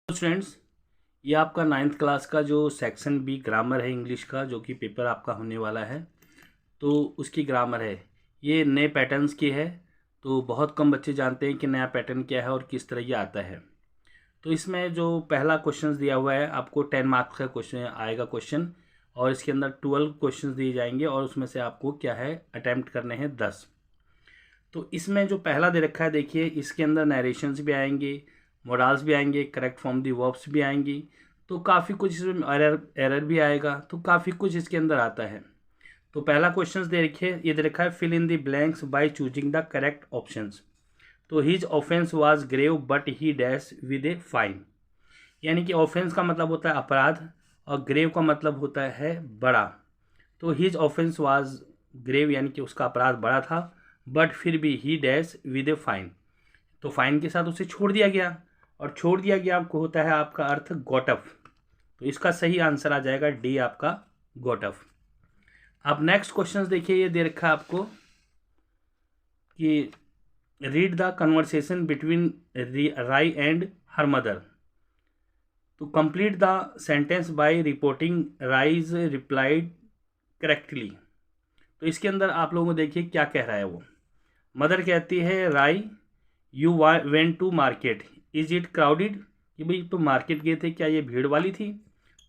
Students, ये आपका 9th class का जो सेक्शन बी ग्रामर है इंग्लिश का, जो कि पेपर आपका होने वाला है, तो उसकी ग्रामर है। ये नए पैटर्न्स की है, तो बहुत कम बच्चे जानते हैं कि नया पैटर्न क्या है और किस तरह ये आता है। तो इसमें जो पहला क्वेश्चन दिया हुआ है आपको 10 मार्क्स का क्वेश्चन आएगा क्वेश्चन, और इसके अंदर 12 क्वेश्चन दिए जाएंगे और उसमें से आपको क्या है अटैम्प्ट करने हैं 10। तो इसमें जो पहला दे रखा है देखिए, इसके अंदर नरेशंस भी आएंगे, मोडाल्स भी आएंगे, करेक्ट फॉर्म दी वर्ब्स भी आएंगी, तो काफ़ी कुछ इसमें एरर भी आएगा, तो काफ़ी कुछ इसके अंदर आता है। तो पहला क्वेश्चन दे रखे ये दे रखा है fill in the blanks by choosing the correct options. तो his offence was grave but he dash with a fine, यानी कि ऑफेंस का मतलब होता है अपराध और ग्रेव का मतलब होता है बड़ा। तो हिज ऑफेंस वाज ग्रेव यानी कि उसका अपराध बड़ा था, बट फिर भी ही डैश विद ए फाइन, तो फाइन के साथ उसे छोड़ दिया गया, और छोड़ दिया गया आपको होता है आपका अर्थ गॉट ऑफ। तो इसका सही आंसर आ जाएगा डी आपका गॉट ऑफ। अब नेक्स्ट क्वेश्चन देखिए, ये दे रखा है आपको कि रीड द कन्वर्सेशन बिटवीन राई एंड हर मदर। तो complete the sentence by reporting rise replied correctly. तो इसके अंदर आप लोगों को देखिए क्या कह रहा है वो। मदर कहती है Rai you went to market, is it crowded, कि भाई तो मार्केट गए थे, क्या ये भीड़ वाली थी।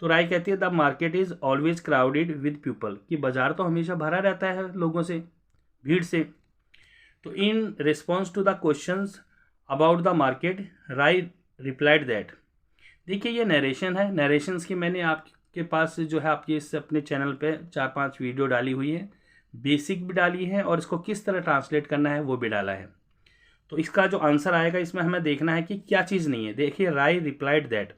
तो राय कहती है the market is always crowded with people, कि बाजार तो हमेशा भरा रहता है लोगों से, भीड़ से। तो in response to the questions about the market Rai replied that. देखिए ये नरेशन है, नरेशंस की मैंने आपके पास जो है आपके इस अपने चैनल पे 4-5 वीडियो डाली हुई है, बेसिक भी डाली है और इसको किस तरह ट्रांसलेट करना है वो भी डाला है। तो इसका जो आंसर आएगा इसमें हमें देखना है कि क्या चीज़ नहीं है। देखिए राय रिप्लाइड दैट,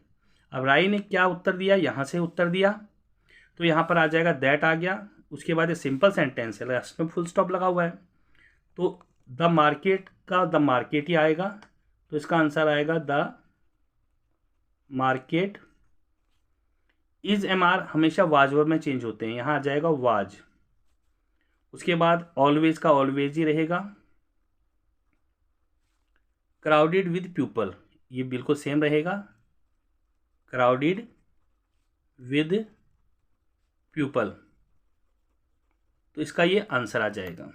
अब राय ने क्या उत्तर दिया, यहाँ से उत्तर दिया, तो यहाँ पर आ जाएगा दैट आ गया। उसके बाद ये सिंपल सेंटेंस है, लास्ट में फुल स्टॉप लगा हुआ है, तो द मार्केट का द मार्केट ही आएगा। तो इसका आंसर आएगा the market is am are हमेशा वाज वर्ब में चेंज होते हैं, यहाँ आ जाएगा वाज। उसके बाद ऑलवेज का ऑलवेज ही रहेगा। क्राउडेड विद पीपल, ये बिल्कुल सेम रहेगा, क्राउडेड विद पीपल, तो इसका ये आंसर आ जाएगा।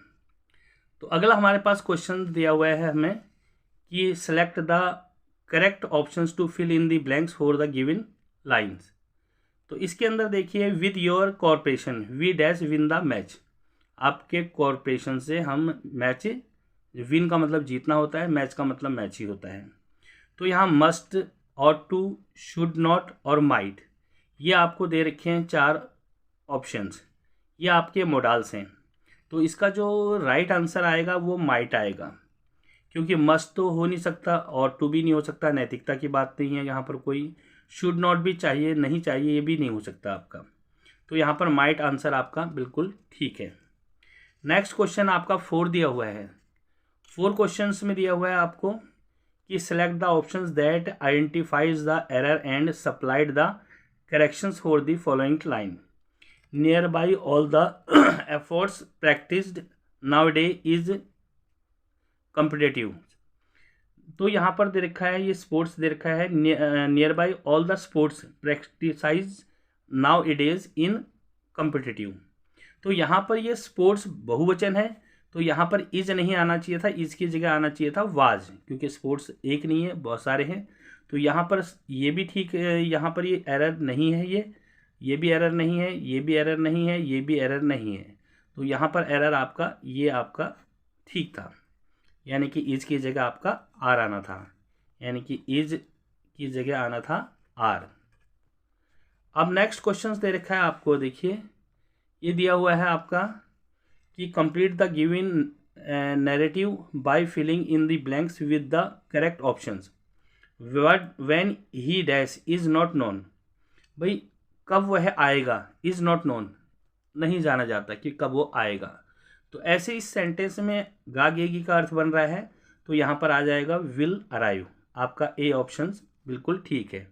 तो अगला हमारे पास क्वेश्चन दिया हुआ है हमें कि select the correct options to fill in the blanks for the given lines. तो इसके अंदर देखिए with your corporation we dash win the match, आपके कॉर्पोरेशन से हम मैच, विन का मतलब जीतना होता है, मैच का मतलब मैच ही होता है। तो यहाँ must, ought to, should not और माइट, ये आपको दे रखे हैं 4 ऑप्शंस, ये आपके मोडाल्स हैं। तो इसका जो राइट आंसर आएगा वो माइट आएगा, क्योंकि मस्ट तो हो नहीं सकता, ऑट टू भी नहीं हो सकता, नैतिकता की बात नहीं है यहाँ पर कोई, शुड नॉट भी चाहिए नहीं चाहिए ये भी नहीं हो सकता आपका, तो यहाँ पर माइट आंसर आपका बिल्कुल ठीक है। नेक्स्ट क्वेश्चन आपका 4 दिया हुआ है। 4 क्वेश्चंस में दिया हुआ है आपको कि select the options that identifies the error and supplied the corrections for the following line. Near by all the efforts practised now day is competitive. तो यहाँ पर दे रखा है ये स्पोर्ट्स दे रखा है, near by all the sports practise now it is in competitive. तो यहाँ पर ये स्पोर्ट्स बहुवचन है, तो यहाँ पर इज नहीं आना चाहिए था, इज की जगह आना चाहिए था वाज, क्योंकि स्पोर्ट्स एक नहीं है बहुत सारे हैं। तो यहाँ पर ये भी ठीक है, यहाँ पर ये एरर नहीं है, ये भी एरर नहीं है, ये भी एरर नहीं है, ये भी एरर नहीं है। तो यहाँ पर एरर आपका ये आपका ठीक था, यानी कि इज की जगह आपका आर आना था, यानी कि इज की जगह आना था आर। अब नेक्स्ट क्वेश्चन दे रखा है आपको, देखिए ये दिया हुआ है आपका कि complete the given narrative by filling in the blanks with the correct options. When he dash is not known, भाई कब वह आएगा, इज नॉट नोन नहीं जाना जाता कि कब वो आएगा। तो ऐसे इस सेंटेंस में गागेगी का अर्थ बन रहा है, तो यहाँ पर आ जाएगा विल अराइव, आपका ए ऑप्शन बिल्कुल ठीक है,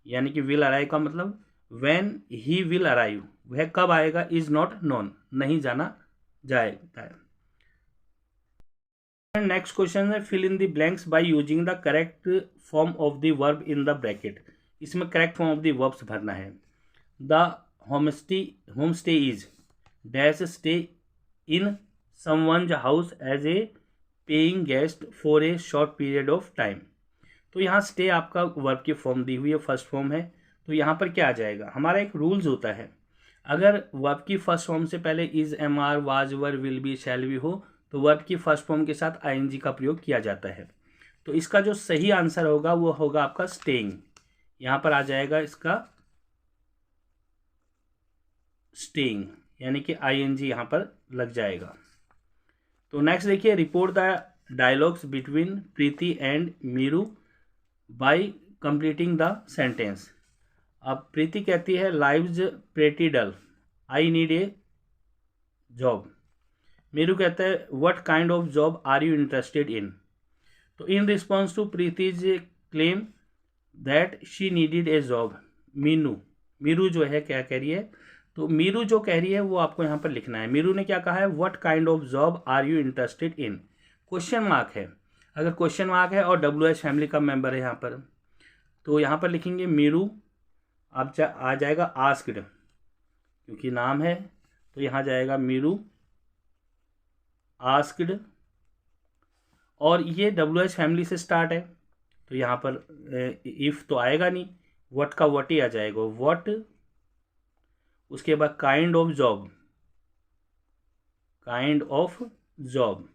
यानी कि विल अराइव का मतलब व्हेन ही विल अराइव, वह कब आएगा, इज नॉट नोन नहीं जाना जाएगा। नेक्स्ट क्वेश्चन है fill in the blanks by using the correct form of the verb in the bracket. इसमें correct form of the verbs भरना है। The homestay is dash stay in someone's house as a paying guest for a short period of time. तो यहाँ stay आपका verb की form दी हुई है, first form है। तो यहाँ पर क्या आ जाएगा, हमारा एक रूल्स होता है, अगर वर्ब की फर्स्ट फॉर्म से पहले is, am are, was, were, will be, shall be हो तो वर्ब की फर्स्ट फॉर्म के साथ आईएनजी का प्रयोग किया जाता है। तो इसका जो सही आंसर होगा वो होगा आपका स्टेइंग। यहाँ पर आ जाएगा इसका स्टेइंग, यानी कि आईएनजी यहाँ पर लग जाएगा। तो नेक्स्ट देखिए, report the dialogues between Preeti and Meeru by completing the sentence. अब प्रीति कहती है lives pretty dull, I need a job. Meeru कहता है what kind of job are you interested in. तो in response to Preeti's claim that she needed a job, Meeru जो है क्या कह रही है, तो मीरू जो कह रही है वो आपको यहाँ पर लिखना है। मीरू ने क्या कहा है, what kind of job are you interested in, question mark है। अगर क्वेश्चन मार्क है और WH फैमिली का मेंबर है यहाँ पर, तो यहाँ पर लिखेंगे मीरू, अब आ जाएगा आस्क्ड, क्योंकि नाम है तो यहाँ जाएगा मीरू आस्क्ड, और ये WH फैमिली से स्टार्ट है तो यहाँ पर इफ़ तो आएगा नहीं, व्हाट का व्हाट ही आ जाएगा, व्हाट, उसके बाद kind of job, kind of job.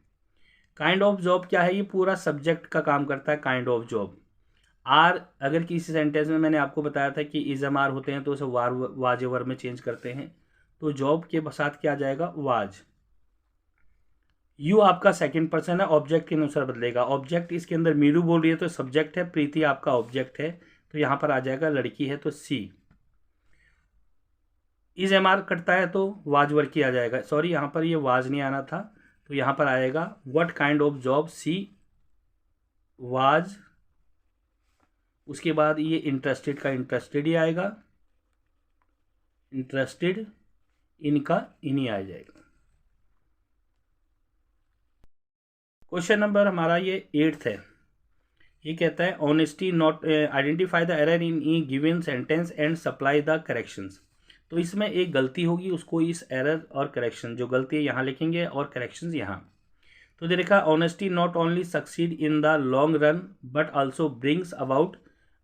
Kind of job क्या है, ये पूरा सब्जेक्ट का काम करता है काइंड ऑफ जॉब। आर अगर किसी सेंटेंस में मैंने आपको बताया था कि इज एम आर होते हैं तो उसे वाज वर में चेंज करते हैं, तो जॉब के साथ क्या आ जाएगा, वाज। यू आपका सेकंड पर्सन है, ऑब्जेक्ट के अनुसार बदलेगा। ऑब्जेक्ट इसके अंदर मीरू बोल रही है तो सब्जेक्ट है, प्रीति आपका ऑब्जेक्ट है, तो यहाँ पर आ जाएगा लड़की है तो सी। इज एम आर कटता है तो वाज वर्क किया जाएगा, सॉरी यहाँ पर ये वाज नहीं आना था, तो यहाँ पर आएगा what kind of job she was. उसके बाद ये इंटरेस्टेड का इंटरेस्टेड ही आएगा, इंटरेस्टेड, इनका इन्हीं आ जाएगा। क्वेश्चन नंबर हमारा ये 8th है। ये कहता है honesty not identify the error in E given sentence and supply the corrections. तो इसमें एक गलती होगी, उसको इस एरर और करेक्शन, जो गलती है यहाँ लिखेंगे और करेक्शंस यहाँ। तो दे रखा honesty not only succeed in the long run but also brings about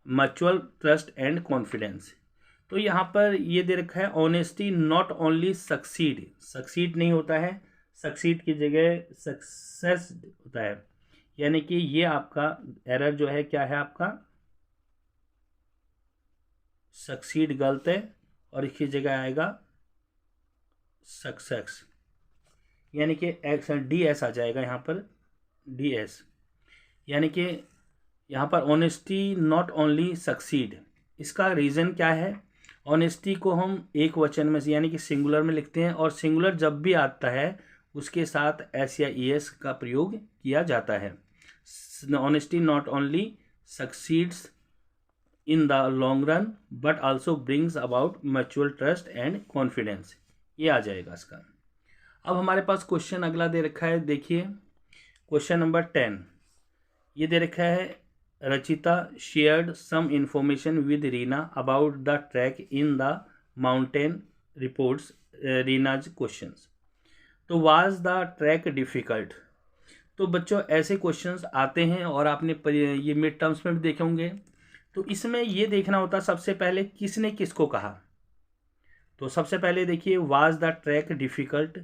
mutual trust and confidence. तो यहाँ पर ये दे रखा है honesty not only succeed, succeed नहीं होता है, सक्सीड की जगह सक्सेस होता है, यानी कि ये आपका एरर जो है क्या है, आपका सक्सीड गलत है और इसकी जगह आएगा सक्सेस, यानी कि एक्स DS आ जाएगा यहाँ पर, DS, यानी कि यहाँ पर ऑनेस्टी नॉट ओनली सक्सीड। इसका रीज़न क्या है, ऑनेस्टी को हम एक वचन में यानी कि सिंगुलर में लिखते हैं, और सिंगुलर जब भी आता है उसके साथ S या ES का प्रयोग किया जाता है। Honesty not only succeeds in the long run but also brings about mutual trust and confidence, ये आ जाएगा इसका। अब हमारे पास क्वेश्चन अगला दे रखा है, देखिए क्वेश्चन नंबर 10। ये दे रखा है Rachita shared some information with Reena about the track in the mountain reports Reena's questions. तो वाज द ट्रैक डिफ़िकल्ट। तो बच्चों ऐसे क्वेश्चंस आते हैं और आपने ये मिड टर्म्स में भी देखे होंगे। तो इसमें ये देखना होता सबसे पहले किसने किसको कहा। तो सबसे पहले देखिए वाज द ट्रैक डिफ़िकल्ट,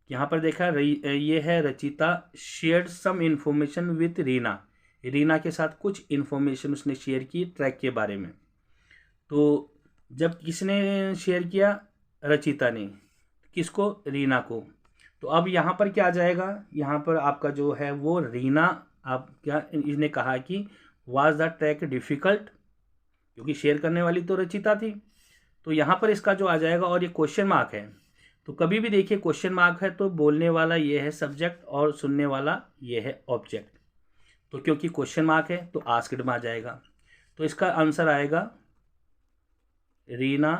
यहाँ पर देखा ये है Rachita shared some information with Reena, Reena के साथ कुछ इन्फॉर्मेशन उसने शेयर की ट्रैक के बारे में। तो जब किसने शेयर किया, रचिता ने, किसको, रीना को। तो अब यहाँ पर क्या आ जाएगा, यहाँ पर आपका जो है वो रीना, आप क्या इसने कहा कि वाज द ट्रैक डिफ़िकल्ट, क्योंकि शेयर करने वाली तो रचिता थी, तो यहाँ पर इसका जो आ जाएगा, और ये क्वेश्चन मार्क है। तो कभी भी देखिए क्वेश्चन मार्क है तो बोलने वाला ये है सब्जेक्ट और सुनने वाला ये है ऑब्जेक्ट। तो क्योंकि क्वेश्चन मार्क है तो आस्क्ड में आ जाएगा, तो इसका आंसर आएगा रीना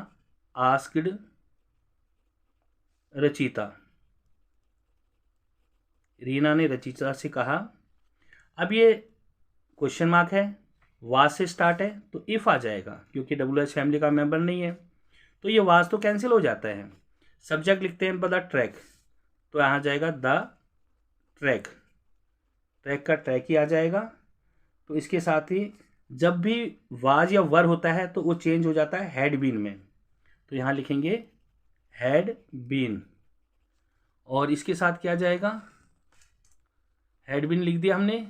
आस्क्ड रचिता। रीना ने रचिता से कहा। अब ये क्वेश्चन मार्क है, वाज से स्टार्ट है तो इफ़ आ जाएगा, क्योंकि WH फैमिली का मेंबर नहीं है तो ये वाज तो कैंसिल हो जाता है। सब्जेक्ट लिखते हैं द ट्रैक, तो यहाँ जाएगा द ट्रैक, ट्रैक का ट्रैक ही आ जाएगा। तो इसके साथ ही जब भी वाज या वर होता है तो वो चेंज हो जाता है हैड बीन में, तो यहाँ लिखेंगे हैड बीन। और इसके साथ क्या जाएगा, हैड बीन लिख दिया हमने,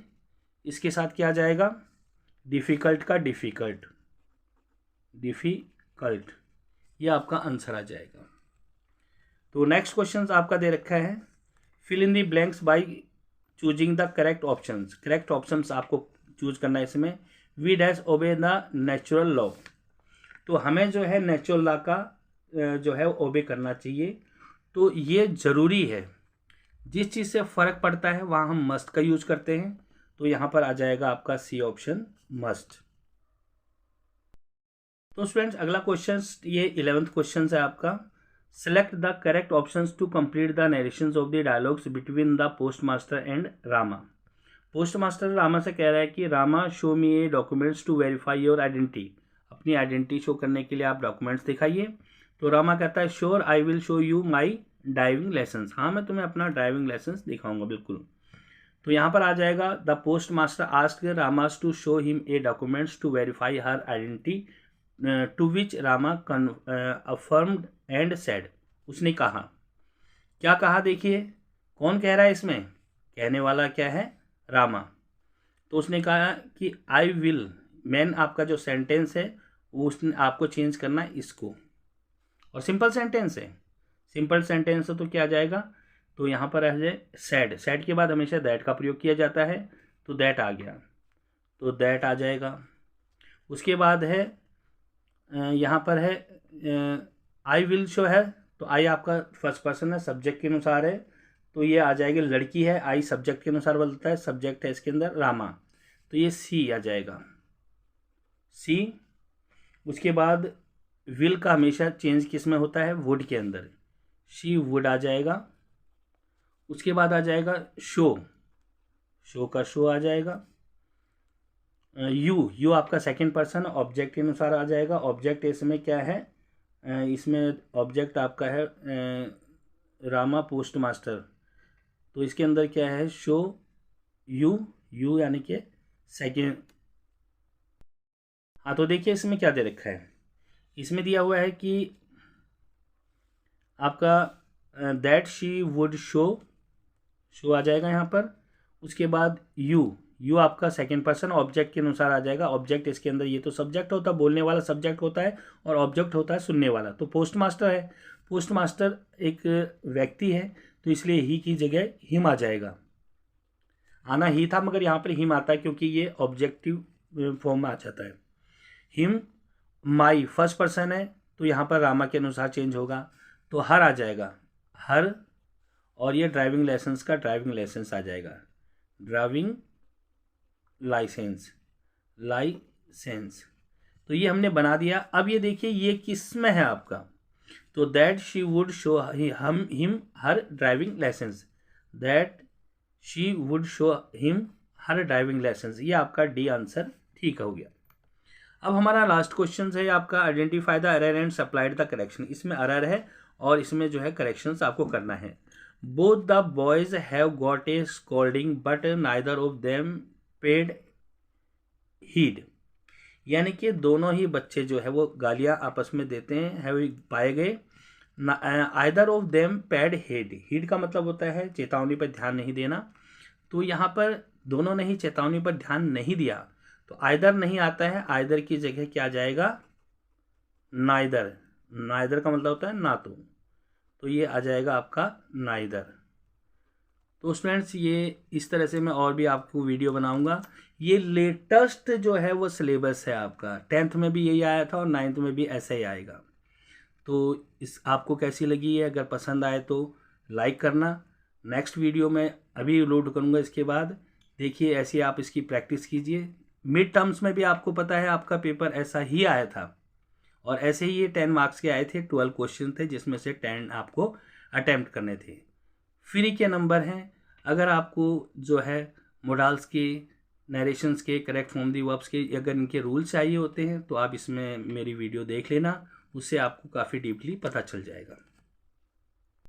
इसके साथ क्या जाएगा, डिफ़िकल्ट का डिफ़िकल्ट, डिफ़िकल्ट, ये आपका आंसर आ जाएगा। तो नेक्स्ट क्वेश्चन आपका दे रखा है, fill in the blanks by choosing the correct options. Correct options आपको चूज करना है इसमें। We dash obey the natural law, तो हमें जो है नेचुरल लॉ का जो है ओबे करना चाहिए, तो ये ज़रूरी है। जिस चीज़ से फ़र्क पड़ता है वहाँ हम मस्ट का यूज करते हैं, तो यहाँ पर आ जाएगा आपका सी ऑप्शन मस्ट। तो स्टूडेंट्स अगला क्वेश्चन ये 11th क्वेश्चन है आपका। Select the correct options to complete the narrations of the dialogues between the post master and Rama. Post master Rama से कह रहा है कि Rama show me a documents to verify your identity, अपनी आइडेंटिटी शो करने के लिए आप डॉक्यूमेंट्स दिखाइए। तो रामा कहता है sure I will show you my driving licence, हाँ मैं तुम्हें अपना ड्राइविंग लाइसेंस दिखाऊंगा बिल्कुल। तो यहाँ पर आ जाएगा the post master asked Rama's to show him a documents to verify her identity, to which Rama affirmed and said, उसने कहा। क्या कहा देखिए, कौन कह रहा है इसमें, कहने वाला क्या है, रामा। तो उसने कहा कि आई विल, मैन आपका जो सेंटेंस है वो उसने आपको चेंज करना है इसको, और सिंपल सेंटेंस है, सिंपल सेंटेंस है तो क्या आ जाएगा, तो यहाँ पर आ जाए सैड, सैड के बाद हमेशा दैट का प्रयोग किया जाता है, तो दैट आ गया, तो दैट आ जाएगा। उसके बाद है यहाँ पर है आई विल शो है, तो आई आपका फर्स्ट पर्सन है, सब्जेक्ट के अनुसार है, तो ये आ जाएगी लड़की है, आई सब्जेक्ट के अनुसार बदलता है, सब्जेक्ट है इसके अंदर रामा, तो ये सी आ जाएगा, सी। उसके बाद विल का हमेशा चेंज किस में होता है, वुड के अंदर, शी वुड आ जाएगा। उसके बाद आ जाएगा शो, शो का शो आ जाएगा। यू, यू आपका सेकंड पर्सन ऑब्जेक्ट के अनुसार आ जाएगा, ऑब्जेक्ट इसमें क्या है, इसमें ऑब्जेक्ट आपका है रामा पोस्ट मास्टर, तो इसके अंदर क्या है शो यू, यू यानी कि सेकेंड। हाँ तो देखिए इसमें क्या दे रखा है, इसमें दिया हुआ है कि आपका that she would show, show आ जाएगा यहाँ पर। उसके बाद यू, यू आपका सेकंड पर्सन ऑब्जेक्ट के अनुसार आ जाएगा, ऑब्जेक्ट इसके अंदर ये तो सब्जेक्ट होता है, बोलने वाला सब्जेक्ट होता है और ऑब्जेक्ट होता है सुनने वाला, तो पोस्ट मास्टर है, पोस्ट मास्टर एक व्यक्ति है तो इसलिए ही की जगह हिम आ जाएगा। आना ही था मगर यहाँ पर हिम आता है क्योंकि ये ऑब्जेक्टिव फॉर्म में आ जाता है। हिम, माई फर्स्ट पर्सन है तो यहाँ पर रामा के अनुसार चेंज होगा, तो हर आ जाएगा, हर, और ये ड्राइविंग लाइसेंस का ड्राइविंग लाइसेंस आ जाएगा, ड्राइविंग लाइसेंस, लाइसेंस। तो ये हमने बना दिया। अब ये देखिए ये किस में है आपका, तो दैट शी वुड शो हम him her driving licence, that she would show him her driving licence, ये आपका डी आंसर ठीक हो गया। अब हमारा लास्ट क्वेश्चन है आपका identify the error and supplied the correction. इसमें एरर है और इसमें जो है करेक्शंस आपको करना है। Both the boys have got a scolding but neither of them paid heed, यानी कि दोनों ही बच्चे जो है वो गालियां आपस में देते हैं, है पाए गए। Either of them paid head, heed का मतलब होता है चेतावनी पर ध्यान नहीं देना, तो यहाँ पर दोनों ने ही चेतावनी पर ध्यान नहीं दिया, तो आइदर नहीं आता है, आइदर की जगह क्या जाएगा, नाइदर, नाइदर का मतलब होता है ना तो ये आ जाएगा आपका नाइदर। तो स्टूडेंट्स ये इस तरह से मैं और भी आपको वीडियो बनाऊंगा। ये लेटेस्ट जो है वो सिलेबस है आपका, 10th में भी यही आया था और 9th में भी ऐसा ही आएगा। तो इस आपको कैसी लगी है, अगर पसंद आए तो लाइक करना। नेक्स्ट वीडियो में अभी लोड करूँगा इसके बाद, देखिए ऐसे आप इसकी प्रैक्टिस कीजिए। मिड टर्म्स में भी आपको पता है आपका पेपर ऐसा ही आया था और ऐसे ही ये 10 मार्क्स के आए थे, 12 क्वेश्चन थे जिसमें से 10 आपको अटैम्प्ट करने थे। फ्री के नंबर हैं, अगर आपको जो है मोडाल्स के, नरेशंस के, करेक्ट फॉर्म दी वर्ब्स के, अगर इनके रूल्स चाहिए होते हैं तो आप इसमें मेरी वीडियो देख लेना, उससे आपको काफ़ी डीपली पता चल जाएगा।